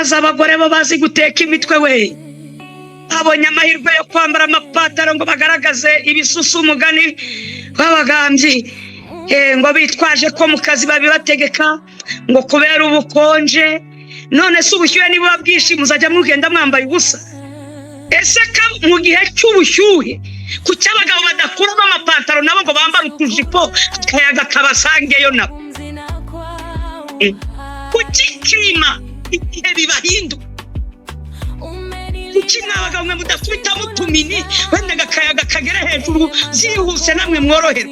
maze abagore bo bazi guteka imitwe we abonye amahirwe yo kwambara amapataro ngo bagaragaze ibisusu umugani w'abagambyi ngo bitwaje ko mu kazi babibategeka ngo kubera ubukonje none se ubushyuhe niba bwinshi muzajya mugenda mwambaye ubusa ese mu gihe cy'ubushyuhe kuki abagabo badakuramo amapataro nabo ngo bambara utujipo akayaga kabasangeyo nabo kuki klima igihe bibahinduka kuki n'abagabo mwe mudakubitamo utumini wenda akayaga kagera hejuru zihuse namwe mworohera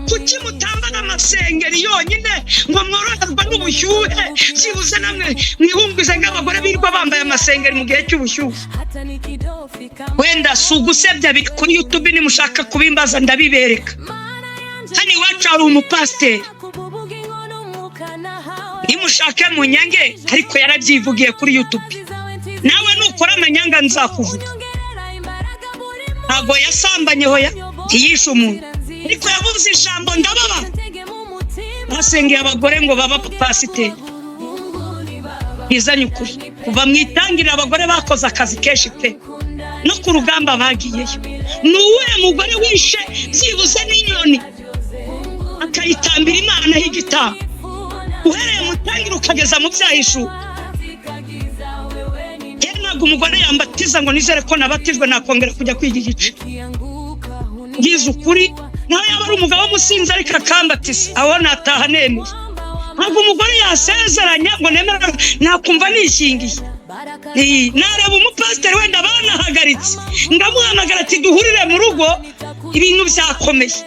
kuki mutambara amasengeri yonyine ngo mworoherwa n'ubushyuhe zibuze namwe mwihumbize nk'abagore birirwa bambaye amasengeri mu gihe cy'ubushyuhe wenda si ugusebya biri kuri YouTube nimushaka kubimbaza ndabibereka hano iwacu hari umupasiteri nimushake mu nyange ariko yarabyivugiye kuri YouTube nawe nukora amanyanga nzakuvuga ntabwo yasambanye hoya ntiyishe umuntu ariko yavuze ijambo ndababa basengeye abagore ngo baba pasiteri izanye ukuri kuva mwitangirira abagore bakoze akazi kenshi pe no ku rugamba bagiyeyo nuwe mugore wishe byibuze n'inyoni akayitambira Imana h'igitabo uhereye mutangira ukageza mu byahishu ntabwo umugore yambatiza ngo nizere ko nabatijwe nakongera kujya kwiga igice ngize ukuri nawe yaba ari umugabo w'umusinzi ariko akambatiza aho nataha nemeye ntabwo umugore yasezeranya ngo nemera nakumva nishingiye nareba umupasiteri wenda banahagaritse ngamuhamagara ati duhurire mu rugo ibintu byakomeye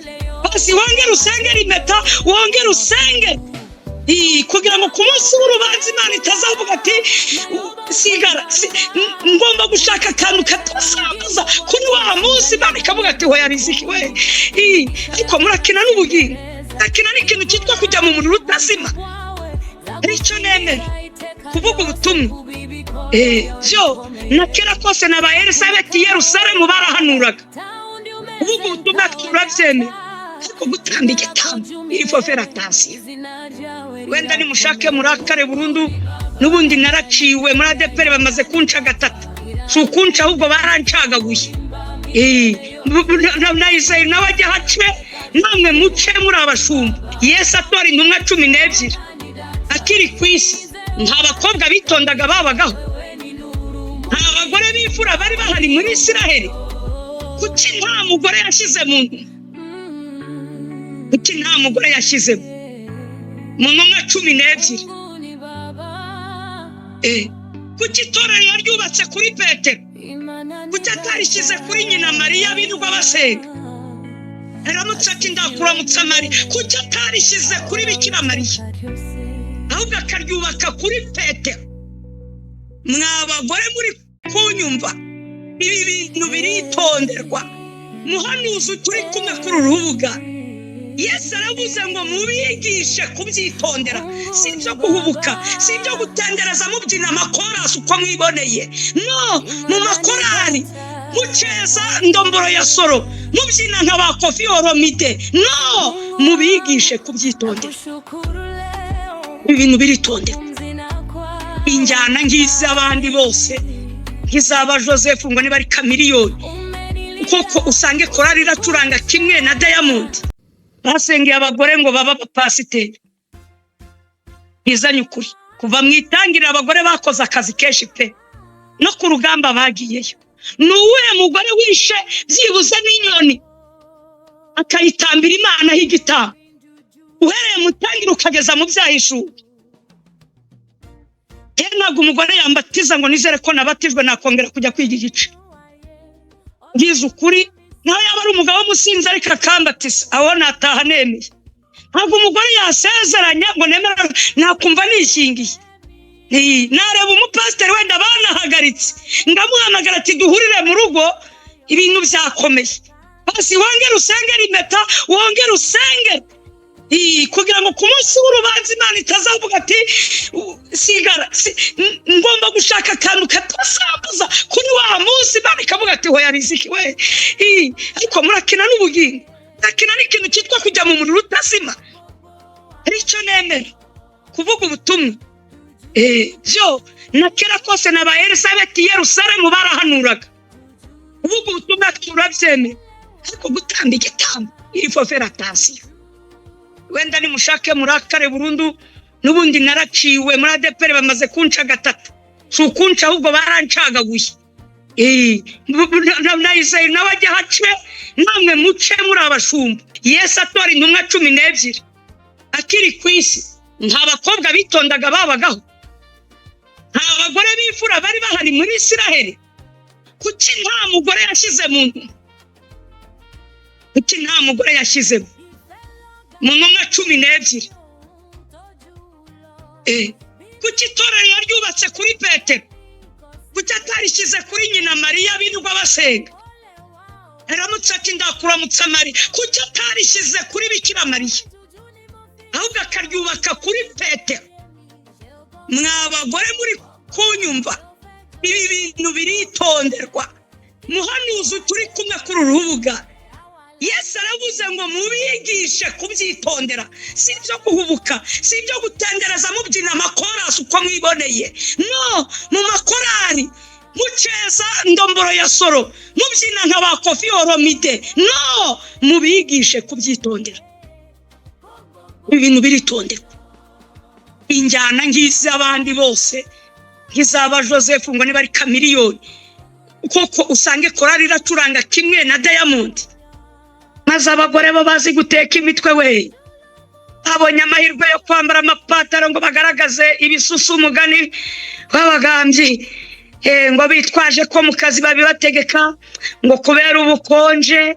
basi wongere usengere impeta wongere usenge kugira ngo ku munsi w'urubanza Imana itazavuga ati sigara ngomba gushaka akantu katasambuza kuri wa munsi Imana ikavuga ati hoya riziki we ariko murakina n'ubugingo akina n'ikintu cyitwa kujya mu muriro utazima aricyo nemera kuvuga ubutumwa byo nakera kose na ba Elisabeth Yerusalemu barahanuraga kuvuga ubutumwa turabyemera ariko gutamba igitambo irifo feratasi wenda nimushake murakare burundu n'ubundi naraciwe muri ADPR bamaze kunca gatatu si ukunca ahubwo barancagaguye nayise n'abajya hace namwe muce muri abashumba Yesu atora intumwa 12 akiri ku isi nta bakobwa bitondaga babagaho nta bagore b'imfura bari bahari muri Isiraheli kuki nta mugore yashize mu kuki nta mugore yashize mu ntumwa 12 kuki itorero yaryubatse kuri Petero kuki atarishize kuri nyina Mariya birirwa basenga aramutse ati ndakuramutsa Mariya kuki atarishize kuri Bikira Mariya ahubwo akaryubaka kuri Petero mwabagore muri kunyumva ibi bintu biritonderwa muhanuzi turi kumwe kuri urubuga Yesu aravuze ngo mubigishe kubyitondera si byo guhubuka si byo gutendereza mubyina amakorasi uko mwiboneye no mu makorari muceza ndomboro ya soro mubyina nka ba Koffi Olomide no mubigishe kubyitondera ibintu biritondera injyana ngize abandi bose nkizaba Joseph ngo niba ari Chameleone koko usange korari iracuranga kimwe na Diamond basengeye abagore ngo baba pasiteri izanye ukuri kuva mwitangirira abagore bakoze akazi kenshi pe no ku rugamba bagiyeyo nuwe mugore wishe byibuze n'inyoni akayitambira Imana h'igitabo uhereye mutangira ukageza mu byahishu ntabwo umugore yambatiza ngo nizere ko nabatijwe nakongera kujya kwiga igice ngize ukuri nawe yaba ari umugabo w'umusinzi ariko akambatiza aho nataha nemeye ntabwo umugore yasezeranya ngo nemera nakumva nishingiye nareba umupasiteri wenda banahagaritse ngamuhamagara ati duhurire mu rugo ibintu byakomeye basi wongere usengere impeta wongere usenge kugira ngo ku munsi w'urubanza Imana itazavuga ati sigara ngomba gushaka akantu katasambuza kuri wa munsi Imana ikavuga ati hoya riziki we ariko murakina n'ubugingo akina n'ikintu cyitwa kujya mu muriro utazima aricyo nemera kuvuga ubutumwa byo na kera kose na ba Elisabeti Yerusalemu barahanuraga ubu ubutumwa turabyemera ariko gutamba igitambo iri foferatasiyo wenda nimushake murakare burundu n'ubundi naraciwe muri ADPR bamaze kunca gatatu sukunca ahubwo barancagaguye na Isaiah nawajya hace namwe muce muri abashumba Yesu atora intumwa 12 akiri kwisi nta bakobwa bitondaga babagaho nta bagore bifura bari bahari muri Isiraheli kuki nta mugore yashize muntu kuki nta mugore yashize mu ntumwa 12 kuki itorero yaryubatse kuri Petero kuki atarishize kuri nyina Mariya birirwa basenga aramutse ati ndakuramutsa Mariya kuki atarishize kuri Bikira Mariya ahubwo akaryubaka kuri Petero mwabagore muri kunyumva ibi bintu biritonderwa muhanuzi turi kumwe kuri urubuga Yesu aravuze ngo mubigishe kubyitondera si byo kuhubuka si byo gutendereza mubyina amakorasi uko mwiboneye no mu makorari muceza ndomboro ya soro mubyina nka ba Koffi Olomide no mubigishe kubyitondera ibintu biritonderwa injyana ngizi abandi bose nkizaba Joseph ngo niba ari Chameleone koko usange korari iracuranga kimwe na Diamond maze abagore bo bazi guteka imitwe we abonye amahirwe yo kwambara amapataro ngo bagaragaze ibisusu umugani w'abagambyi ngo bitwaje ko mu kazi babibategeka ngo kubera ubukonje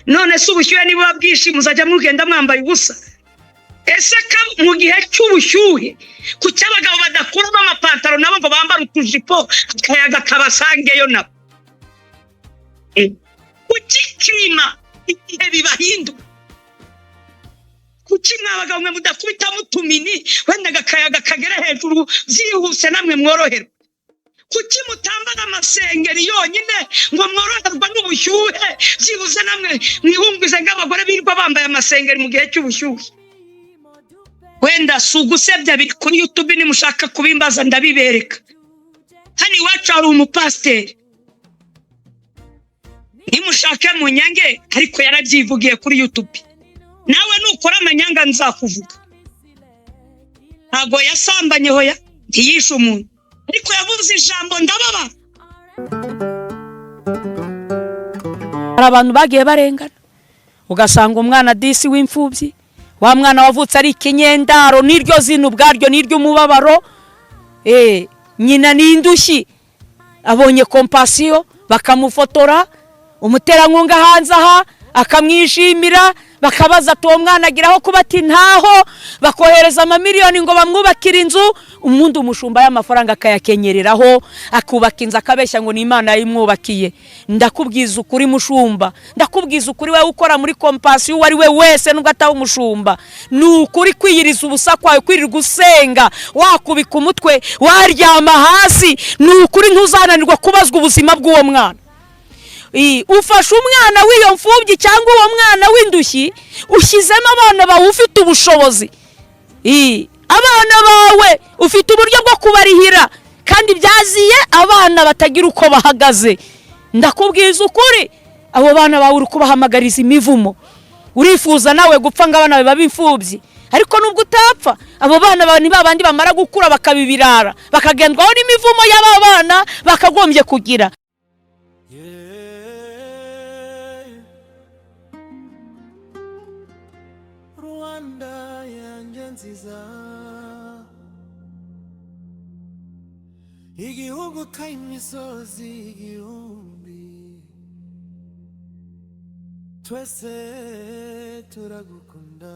none se ubushyuhe niba bwishi muzajya mugenda mwambaye ubusa ese mu gihe cy'ubushyuhe kuki abagabo badakuramo amapataro nabo ngo bambara utujipo akayaga kabasangeyo nabo kuki klima igihe bibahindu kuki mwabagabo mwe mudakubita mutumini wenda gakayaga kagera hejuru byihuse namwe mworohera kuki mutambara amasengeri yonyine ngo mworoherwa n'ubushyuhe byibuze namwe mwihumbize ng'abagore birirwa bambaye amasengeri mu gihe cy'ubushyuhe wenda sugusebya biri kuri YouTube nimushaka kubimbaza ndabibereka hani iwacu hari umupasiteri nimushake mu nyange ariko yarabyivugiye kuri YouTube nawe nukora amanyanga nzakuvuga ntago yasambanye hoya ntiyishe umuntu ariko yavuze ijambo ndababa hari abantu bagiye barengana ugasanga umwana disi w'imfubyi wa mwana wavutse ari ikinyendaro niryo zino ubwaryo niryo umubabaro nyina n'indushyi abonye kompasiyo bakamufotora umuterankunga hanze aha akamwishimira bakabaza ati uwo mwana agiraho kuba ati ntaho bakohereza amamiliyoni ngo bamwubakire inzu umuntu umushumba y'amafaranga akayakenyereraho akubaka inzu akabeshya ngo ni Imana yimwubakiye ndakubwiza ukuri mushumba ndakubwiza ukuri we ukora muri kompasiyo uwo ari we wese nubwo ataho umushumba ni ukuri kwiyiriza ubusa kwawe kwirirwa usenga wakubika umutwe waryama hasi ni ukuri ntuzananirwa kubazwa ubuzima bw'uwo mwana ufashe umwana w'iyo mfubyi cyangwa uwo mwana w'indushyi ushyizemo abana bawe ufite ubushobozi abana bawe ufite uburyo bwo kubarihira kandi byaziye abana batagira uko bahagaze ndakubwiza ukuri abo bana bawe uri kubahamagariza imivumo urifuza nawe gupfa ngo abana bawe b'imfubyi ariko nubwo utapfa abo bana bawe ni babandi bamara gukura bakabibirara bakagendwaho n'imivumo y'aba bana bakagombye kugira igihugu k'imisozi igihumbi twese turagukunda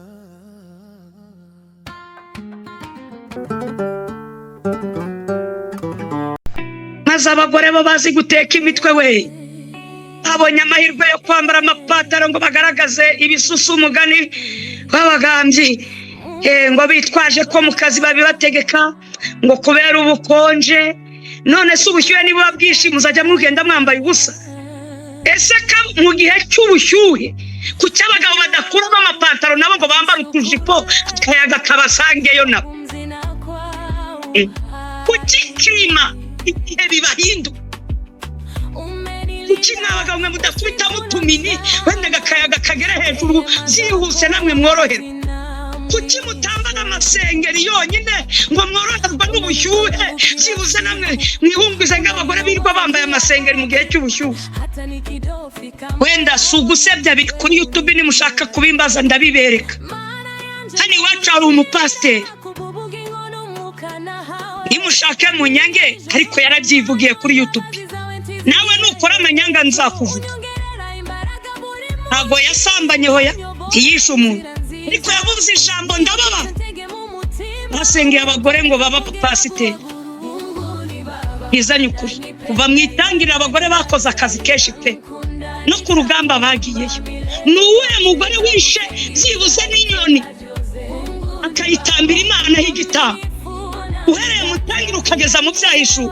maze abagore bo bazi guteka imitwe we abonye amahirwe yo kwambara amapataro ngo bagaragaze ibisusu umugani w'abagambyi ngo bitwaje ko mu kazi babibategeka ngo kubera ubukonje none se ubushyuhe niba bwishi muzajya mugenda mwambaye ubusa ese mu gihe cy'ubushyuhe kuki abagabo badakuramo amapataro nabo ngo bambara utujipo akayaga kabasangeyo nabo kukikima igihe bibahinduka. Kuki mwabaga mwe mudakubitamo utumini wenda gakayaga kagera hejuru byihuse namwe mworoherwa? Kuki mutambara amasengeri yonyine ngo mworoherwa n'ubushyuhe byibuze namwe mwihumbize nk'abagore birirwa bambaye amasengeri mu gihe cy'ubushyuhe? Wenda si ugusebya biri kuri YouTube, nimushaka kubimbaza ndabibereka. Hano iwacu hari umupasiteri, nimushake mu nyange, ariko yarabyivugiye kuri YouTube. Nawe nukora amanyanga nzakuvuga. Ntabwo yasambanye hoya, ntiyishe umuntu, ariko yavuze ijambo ndababa. Basengeye abagore ngo baba pasiteri. Izanye ukuri, kuva mwitangirira abagore bakoze akazi kenshi pe, no ku rugamba bagiyeyo. Nuwe mugore wishe byibuze n'inyoni akayitambira Imana h'igitabo, uhereye mutangira ukageza mu byahishu.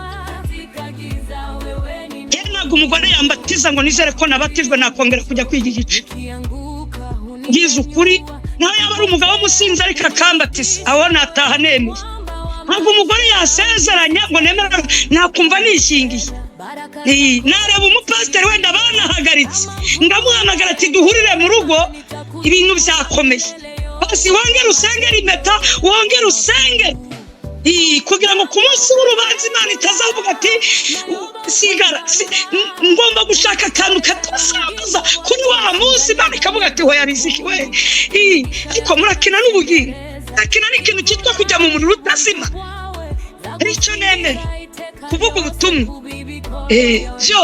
Ntabwo umugore yambatiza ngo nizere ko nabatijwe nakongera kujya kwiga igice. Ngize ukuri, nawe yaba ari umugabo w'umusinzi ariko akambatiza, aho nataha nemeye. Ntabwo umugore yasezeranya ngo nemera nakumva nishingiye. Nareba umupasiteri wenda banahagaritse, ngamuhamagara ati duhurire mu rugo, ibintu byakomeye. Basi wongere usengera impeta, wongere usenge, kugira ngo ku munsi w'urubanza Imana itazavuga ati sigara ngomba gushaka akantu katasambuza kuri wa munsi. Imana ikavuga ati hoya riziki we. Ariko murakina n'ubugingo, akina n'ikintu cyitwa kujya mu muriro utazima. Aricyo nemera kuvuga ubutumwa. Byo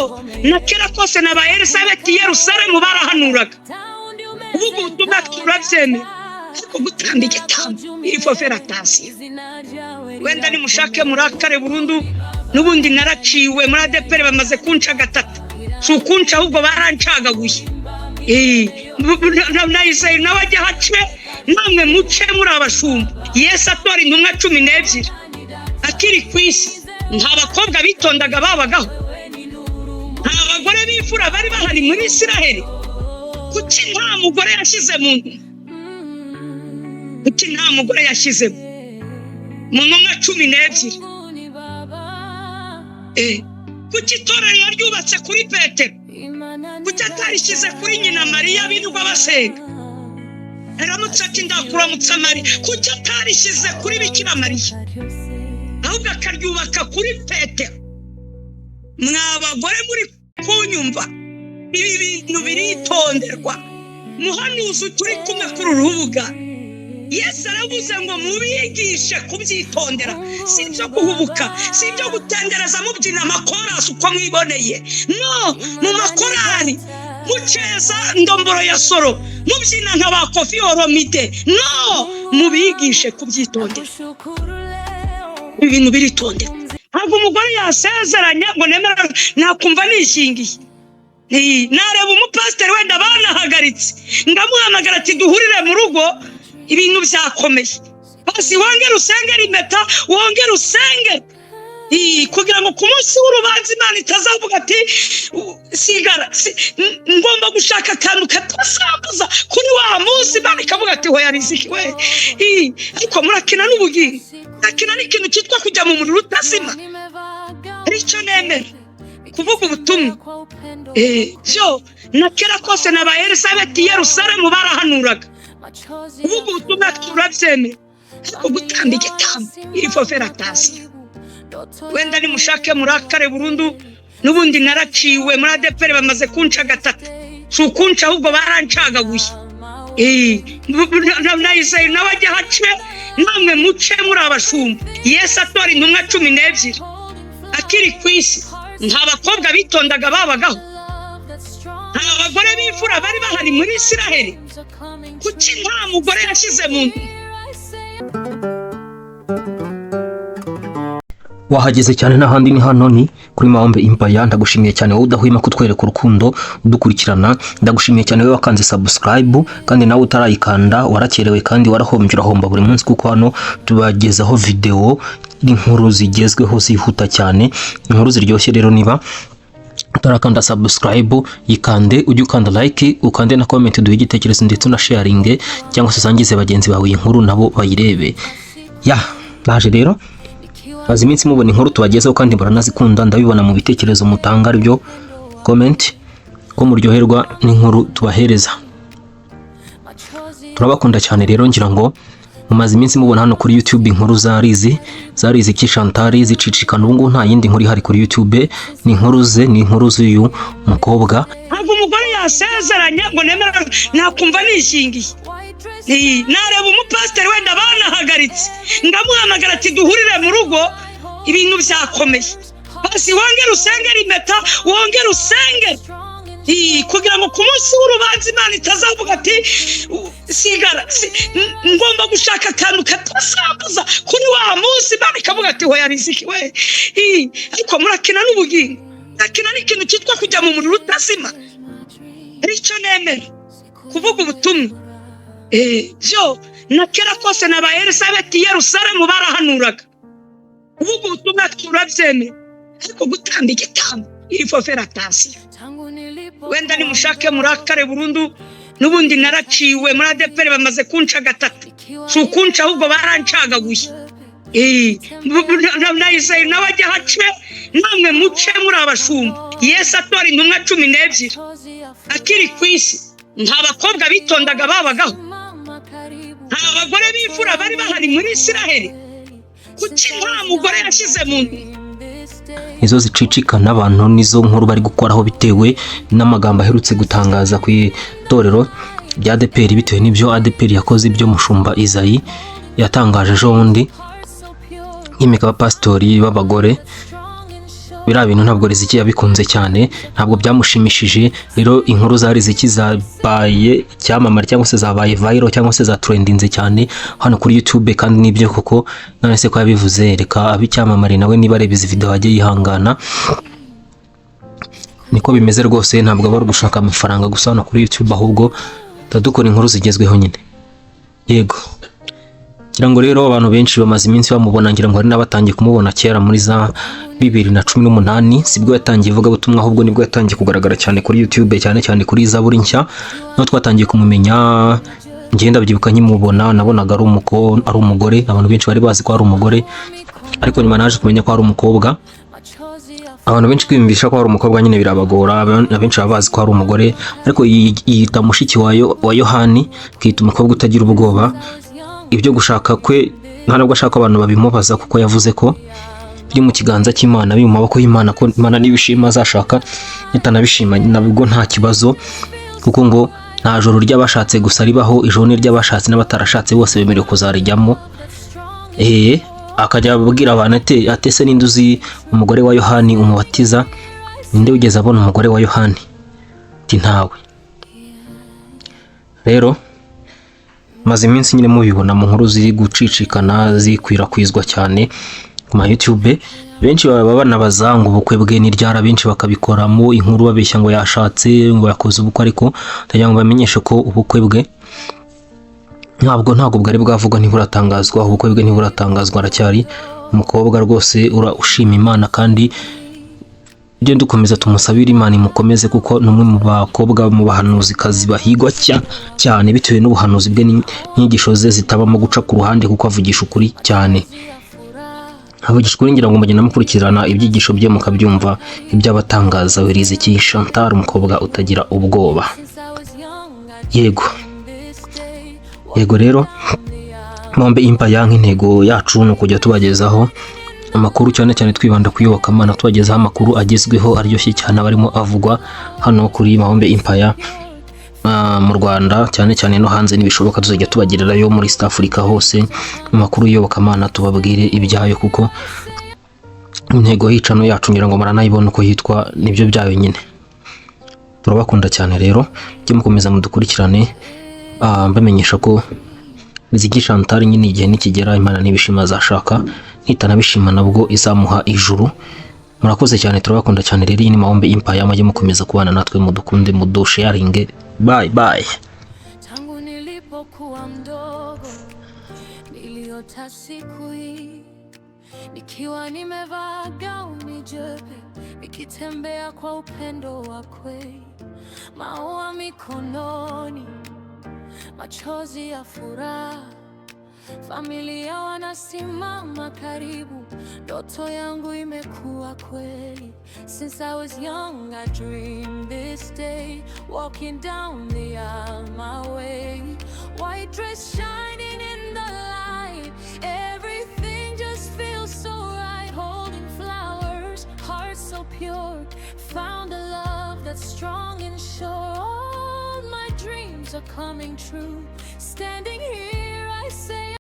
nakera kose na ba Elisabeti Yerusalemu barahanuraga kuvuga ubutumwa, turabyemera. Ariko gutamba igitambo iri foferatasi, wenda nimushake murakare burundu. Nubundi naraciwe muri ADPR, bamaze kunca gatatu. Si ukunca ahubwo barancagaguye. Na Isirayeli nawe ajya hace, namwe muce muri abashumba. Yesu atora intumwa 12 akiri ku isi. Nta bakobwa bitondaga babagaho, nta bagore b'imfura bari bahari muri Isiraheli. Kuki nta mugore yashize mu kuki nta mugore yashize mu ntumwa 12? Kuki itorero yaryubatse kuri Petero? Kuki atarishize kuri nyina Mariya birirwa basenga? Aramutse ati ndakuramutsa Mariya. Kuki atarishize kuri Bikira Mariya, ahubwo akaryubaka kuri Petero? Mwabagore muri kunyumva, ibi bintu biritonderwa. Muhanuzi turi kumwe kuri urubuga, Yesu aravuze ngo mubigishe kubyitondera, si ibyo guhubuka, si ibyo gutendereza mubyina amakorasi uko mwiboneye. No, mu makorari muceza ndomboro ya soro, mubyina nka ba Koffi Olomide. No, mubigishe kubyitondera. Ibintu biritondera. Ntabwo umugore yasezeranya ngo nemera nakumva nishingiye. Nareba umupasiteri wenda banahagaritse, ngamuhamagara ati duhurire mu rugo, ibintu byakomeye. Basi wongere usengera impeta, wongere usenge, kugira ngo ku munsi w'urubanza Imana itazavuga ati sigara ngomba gushaka akantu katasambuza kuri wa munsi. Imana ikavuga ati hoya riziki we. Ariko murakina n'ubugingo, akina n'ikintu cyitwa kujya mu muriro utazima. Aricyo nemera kuvuga ubutumwa. Byo nakera kose na ba Elisabeti Yerusalemu barahanuraga kuvuga ubutumwa, turabyemera. Ariko gutamba igitambo iri foferatasi, wenda nimushake murakare burundu. Nubundi naraciwe muri ADPR, bamaze kunca gatatu. Si ukunca ahubwo barancagaguye. Na Isirayeli nawe ajya hace, namwe muce muri abashumba. Yesu atora intumwa 12 akiri ku isi. Nta bakobwa bitondaga babagaho, nta bagore b'imfura bari bahari muri Isiraheli. Kuki nta mugore yashize mu wahageze cyane n'ahandi ni hano ni kuri Mahombe Empire. Ndagushimiye cyane wowe udahwema kutwereka urukundo udukurikirana. Ndagushimiye cyane wowe wakanze subscribe, kandi nawe utarayikanda warakerewe kandi warahombye, urahomba buri munsi, kuko hano tubagezaho video inkuru zigezweho zihuta cyane, inkuru ziryoshye. Rero niba utarakanda subscribe yikande, ujye ukanda like, ukande na comment, duhe igitekerezo ndetse na sharing, cyangwa se usangize bagenzi bawe inkuru nabo bayirebe. Naje rero maze iminsi mubona inkuru tubagezeho kandi muranazikunda, ndabibona mu bitekerezo mutanga ari byo comment ko muryoherwa n'inkuru tubahereza. Turabakunda cyane rero, ngira ngo mumaze iminsi mubona hano kuri YouTube inkuru zarizi ki Chantal zicicikana. Ubu ngubu nta yindi nkuru ihari kuri YouTube, ni inkuru z'uyu mukobwa. Ntabwo umugore yasezeranye ngo nemera nakumva nishingiye. Nareba umupasiteri wenda banahagaritse ngamuhamagara ati duhurire mu rugo, ibintu byakomeye, basi wongere usengere impeta, wongere usengere kugira ngo ku munsi w'urubanza Imana itazavuga ati sigara ngomba gushaka akantu katasambuza kuri wa munsi, Imana ikavuga ati hoya riziki we. Ariko murakina n'ubugingo, nakina n'ikintu cyitwa kujya mu muriro utazima. Aricyo nemera kuvuga ubutumwa. Byo nakera kose naba Elisabeth Yerusalemu barahanuraga kuvuga ubutumwa turabyemera, ariko gutamba igitambo iri foferatasi wenda ni mushake murakare burundu. Nubundi naraciwe muri ADPR bamaze kunca gatatu, sukunca ahubwo barancagaguye. Nayise nawajya hace namwe muce muri abashumba. Yesu atora intumwa 12 akiri kwisi, nta bakobwa bitondaga babagaho, nta bagore b'imfura bari bahari muri Isiraheli. Kuki nta mugore yashize mu izo zicicikana abantu nizo nkuru bari gukoraho bitewe n'amagambo aherutse gutangaza ku itorero rya ADPR, bitewe n'ibyo ADPR yakoze, ibyo mushumba Isayi yatangaje ejo bundi y'imika abapasitori b'abagore. Biriya bintu ntabwo Riziki yabikunze cyane, ntabwo byamushimishije. Rero inkuru za Riziki zabaye cyamamare cyangwa se zabaye viral cyangwa se za trendinze cyane hano kuri YouTube, kandi nibyo koko none se ko yabivuze, reka abicyamamare nawe niba areba izi video ajye yihangana. Niko bimeze rwose, ntabwo bari gushaka amafaranga gusa hano kuri YouTube, ahubwo tadukora inkuru zigezweho nyine. Yego, ngira ngo rero abantu benshi bamaze iminsi bamubona, ngira ngo hari n'abatangiye kumubona kera muri za 2018 sibwo yatangiye ivuga butumwa, ahubwo nibwo yatangiye kugaragara cyane kuri YouTube, cyane cyane kuri Zaburi nshya no twatangiye kumumenya. Ngenda byibuka nkimubona nabonaga ari umugore, abantu benshi bari bazi ko ari umugore, ariko nyuma naje kumenya ko ari umukobwa. Abantu benshi kwiyumvisha ko ari umukobwa nyine birabagora, abenshi babazi ko ari umugore, ariko yita mushiki wa Yohani, kwita umukobwa utagira ubwoba. Ibyo gushaka kwe ntabwo ashaka abantu babimubaza, kuko yavuze ko biri mu kiganza cy'Imana, biri mu maboko y'Imana, ko Imana nibishima azashaka, nitanabishima nabwo nta kibazo, kuko ngo nta joro ry'abashatse gusa ribaho, ijoro ni ry'abashatse n'abatarashatse bose bemerewe kuzarijyamo. Akajya abwira abantu ati se ninde uzi umugore wa Yohani umubatiza, ninde ugeze abona umugore wa Yohani? Ati ntawe. Rero maze iminsi nyine mubibona mu nkuru ziri gucicikana zikwirakwizwa cyane ku ma YouTube. Benshi baba banabaza ngo ubukwe bwe ni ryara, benshi bakabikoramo inkuru babeshya ngo yashatse, ngo yakoze ubukwe, ariko ndagira ngo bamenyeshe ko ubukwe bwe ntabwo bwari bwavugwa, ntiburatangazwa. Ubukwe bwe ntiburatangazwa, aracyari umukobwa rwose ushima Imana, kandi ibyo dukomeza tumusabira Imana imukomeze, kuko numwe mu bakobwa mu bahanuzi kazi bahigwa cyane, bitewe n'ubuhanuzi bwe n'inyigisho ze zitabamo guca ku ruhande, kuko avugisha ukuri cyane. Avugisha ukuri, ngira ngo mugenda mukurikirana ibyigisho bye mukabyumva, iby'abatangaza. Riziki Chantal, umukobwa utagira ubwoba. Yego rero Maombi Empire nk'intego yacu no kujya tubagezaho amakuru cyane cyane twibanda kuyobokamana, tubagezaho amakuru agezweho aryoshye cyane barimo avugwa hano kuri Maombi Empire mu Rwanda cyane cyane no hanze nibishoboka tuzajya tubagirirayo muri East Africa hose amakuru yobokamana, tubabwire ibyayo, kuko intego y'icano yacu ngira ngo maranayibona uko yitwa, nibyo byayo nyine. Turabakunda cyane rero, cyo mukomeza mudukurikirane, mbamenyesha ko Riziki Chantal nyine igihe nikigera Imana nibishima azashaka, nitanabishima nabwo izamuha ijuru. Murakoze cyane, turabakunda cyane rero. Iyi ni Maombi Empire, mujye mukomeza kubana natwe, mudukunde, mudusharinge. Bye bye. Tangu nilipokuwa mdogo niliota siku hii, nikiwa nimevaa gauni jeupe, nikitembea kwa upendo wa kweli, maua mikononi, machozi ya furaha, familia wanasimama karibu, ndoto yangu imekuwa kweli. Since I was young I dreamed this day, walking down the aisle my way. White dress shining in the light, everything just feels so right. Holding flowers, heart so pure, found a love that's strong and sure. All my dreams are coming true. Standing here I say